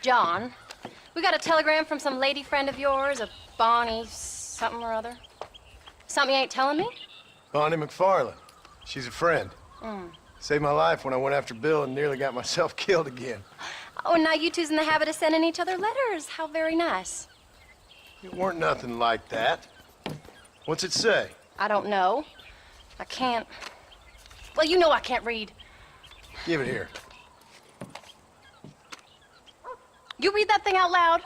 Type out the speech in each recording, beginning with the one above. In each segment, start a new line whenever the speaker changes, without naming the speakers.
John, we got a telegram from some lady friend of yours, a Bonnie something or other. Something you ain't telling me?
Bonnie McFarland. She's a friend.
Mm.
Saved my life when I went after Bill and nearly got myself killed again.
Oh, and now you two's in the habit of sending each other letters. How very nice.
It weren't nothing like that. What's it say?
I don't know. I can't... Well, you know I can't read.
Give it here.
You read that thing out loud?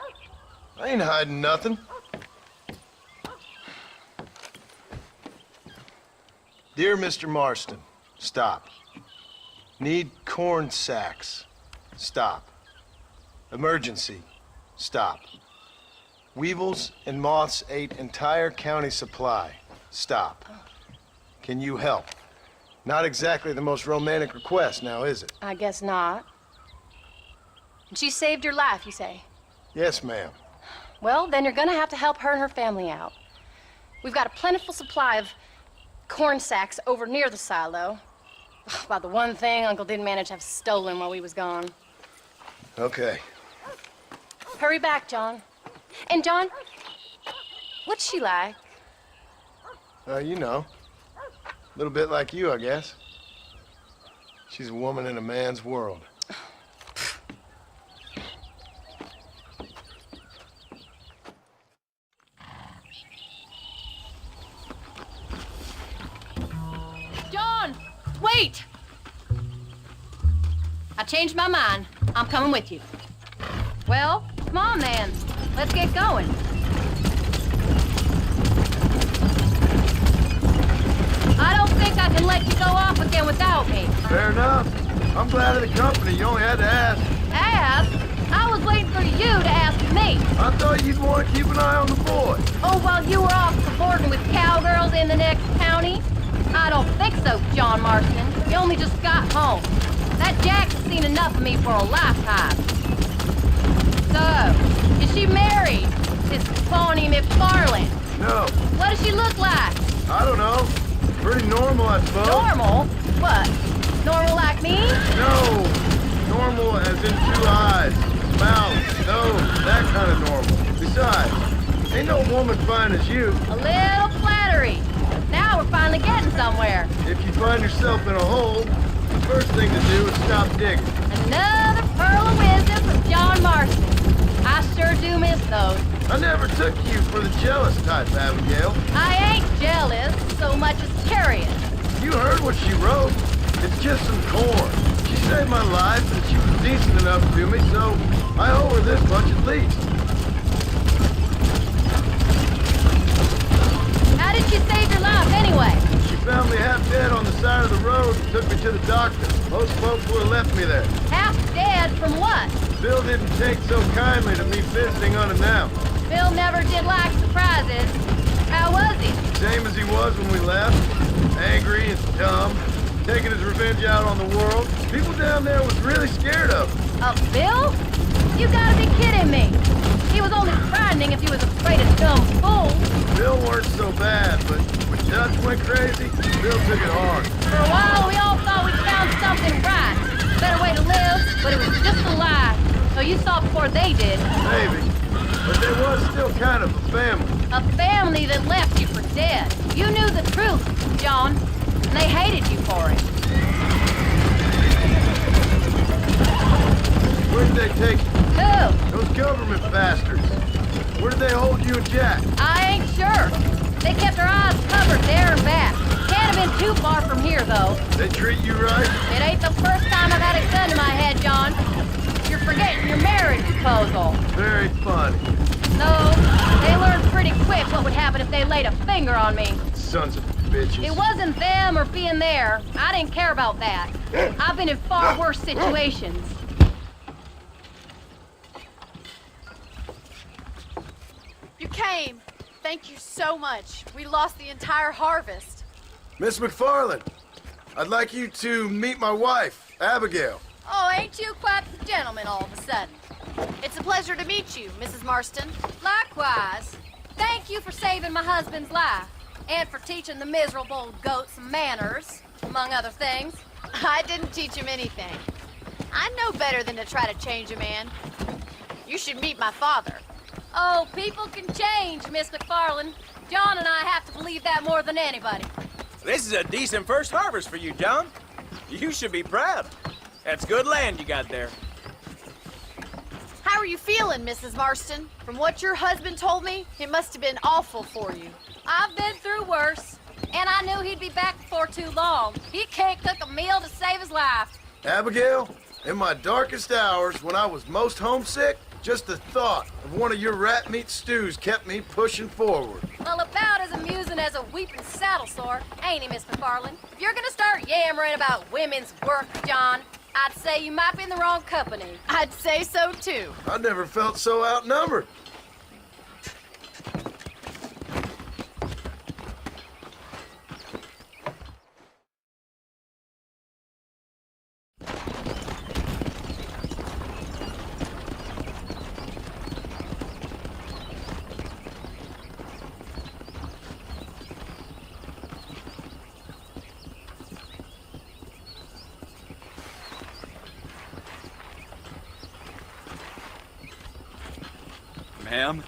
I ain't hiding nothing. Dear Mr. Marston, stop. Need corn sacks. Stop. Emergency. Stop. Weevils and moths ate entire county supply. Stop. Can you help? Not exactly the most romantic request, now is it?
I guess not. And she saved your life, you say?
Yes, ma'am.
Well, then you're gonna have to help her and her family out. We've got a plentiful supply of corn sacks over near the silo. About the one thing Uncle didn't manage to have stolen while we was gone.
Okay.
Hurry back, John. And John, what's she like?
You know. A little bit like you, I guess. She's a woman in a man's world.
John, wait! I changed my mind. I'm coming with you. Well, come on then. Let's get going. I don't think I can let you go off again without me.
Fair enough. I'm glad of the company. You only had to ask.
Ask? I was waiting for you to ask me.
I thought you'd want to keep an eye on the boy.
Oh, while you were off cavorting with cowgirls in the next county? I don't think so, John Marston. You only just got home. That Jack's seen enough of me for a lifetime. So, is she married? This Bonnie McFarland?
No.
What does she look like?
I don't know. Pretty normal, I suppose.
Normal? What? Normal like me?
No. Normal as in 2 eyes, mouth, nose, that kind of normal. Besides, ain't no woman fine as you.
A little flattery. Now we're finally getting somewhere.
If you find yourself in a hole, the first thing to do is stop digging.
Another pearl of wisdom from John Marston. I sure do miss those.
I never took you for the jealous type, Abigail.
I ain't jealous so much as curious.
You heard what she wrote. It's just some corn. She saved my life, and she was decent enough to me, so I owe her this much at least.
How did she save your life anyway?
She found me half dead on the side of the road and took me to the doctor. Most folks would have left me there.
Half dead from what?
Bill didn't take so kindly to me visiting unannounced.
Bill never did like surprises. How was he?
Same as he was when we left. Angry and dumb. Taking his revenge out on the world. People down there was really scared of him.
Of Bill? You gotta be kidding me. He was only frightening if he was afraid of dumb fools.
Bill weren't so bad, but when Dutch went crazy, Bill took it hard.
For a while, we all thought we'd found something right. Better way to live, but it was just a lie. So you saw before they did.
Maybe. But there was still kind of a family.
A family that left you for dead. You knew the truth, John, and they hated you for it.
Where did they take you?
Who?
Those government bastards. Where did they hold you and Jack?
I ain't sure. They kept our eyes covered there and back. Can't have been too far from here, though.
They treat you right?
It ain't the first time I've had a gun to my head, John. You're forgetting your marriage proposal.
Very funny.
No, they learned pretty quick what would happen if they laid a finger on me.
Sons of bitches.
It wasn't them or being there. I didn't care about that. I've been in far worse situations.
You came. Thank you so much. We lost the entire harvest.
Miss McFarland, I'd like you to meet my wife, Abigail.
Oh, ain't you quite the gentleman all of a sudden? It's a pleasure to meet you, Mrs. Marston.
Likewise. Thank you for saving my husband's life. And for teaching the miserable goat some manners, among other things.
I didn't teach him anything. I know better than to try to change a man. You should meet my father.
Oh, people can change, Miss McFarland. John and I have to believe that more than anybody.
This is a decent first harvest for you, John. You should be proud. That's good land you got there.
How are you feeling, Mrs. Marston? From what your husband told me, it must have been awful for you.
I've been through worse, and I knew he'd be back before too long. He can't cook a meal to save his life.
Abigail, in my darkest hours, when I was most homesick, just the thought of one of your rat meat stews kept me pushing forward.
Well, about as amusing as a weeping saddle sore, ain't he, Miss McFarland? If you're gonna start yammering about women's work, John, I'd say you might be in the wrong company.
I'd say so, too.
I never felt so outnumbered.
Ma'am?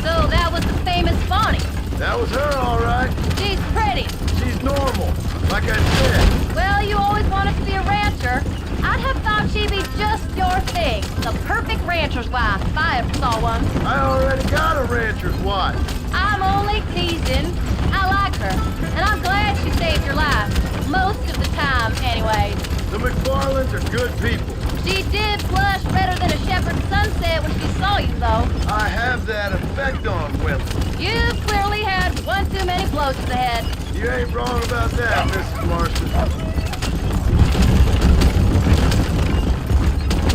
So that was the famous Bonnie.
That was her, all right.
She's pretty.
She's normal, like I said.
Well, you always wanted to be a rancher. I'd have thought she'd be just your thing. The perfect rancher's wife, if I ever saw one.
I already got a rancher's wife.
I'm only teasing. I like her, and I'm glad she saved your life. Most of the time, anyway.
The McFarlands are good people.
She did flush redder than a shepherd's sunset when she saw you, though.
I have that effect on women.
You clearly had one too many blows to the head.
You ain't wrong about that, Mrs. Marston.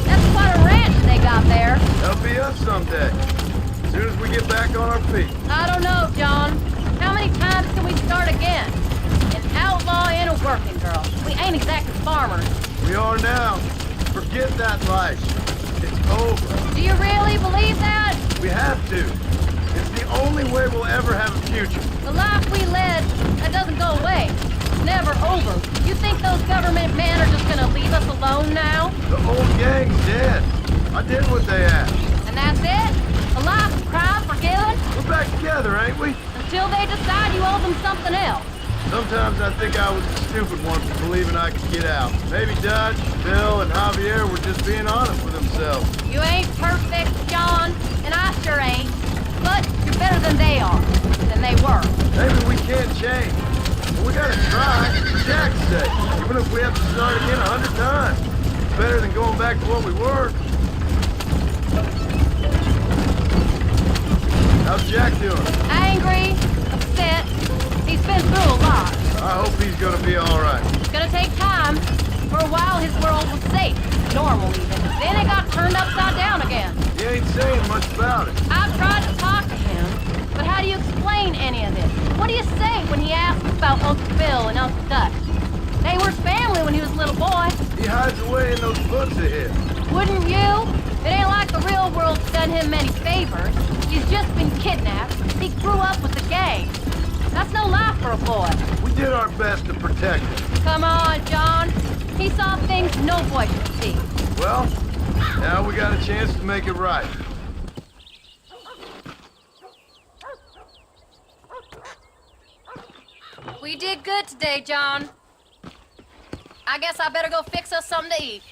That's quite a ranch they got there.
That'll be us someday. As soon as we get back on our feet.
I don't know, John. How many times can we start again? An outlaw and a working girl. We ain't exactly farmers.
We are now. Forget that life. It's over.
Do you really believe that?
We have to. It's the only way we'll ever have a future.
The life we led, that doesn't go away. It's never over. You think those government men are just gonna leave us alone now?
The old gang's dead. I did what they asked.
And that's it? A life of crime forgiven?
We're back together, ain't we?
Until they decide you owe them something else.
Sometimes I think I was the stupid one for believing I could get out. Maybe Dutch, Bill, and Javier were just being honest with themselves.
You ain't perfect, John, and I sure ain't. But you're better than they are, than they were.
Maybe we can't change. But we gotta try, for Jack's sake. Even if we have to start again 100 times. It's better than going back to what we were. How's Jack doing?
Angry, upset. He's been through a lot.
I hope he's gonna be alright.
It's gonna take time. For a while, his world was safe, normal even. Then it got turned upside down again.
He ain't saying much about it.
I've tried to talk to him, but how do you explain any of this? What do you say when he asks about Uncle Bill and Uncle Dutch? They were family when he was a little boy.
He hides away in those books of his.
Wouldn't you? It ain't like the real world's done him many favors. He's just been kidnapped. He grew up with the gang. That's no life for a boy.
We did our best to protect him.
Come on, John. He saw things no boy should see.
Well, now we got a chance to make it right.
We did good today, John. I guess I better go fix us something to eat.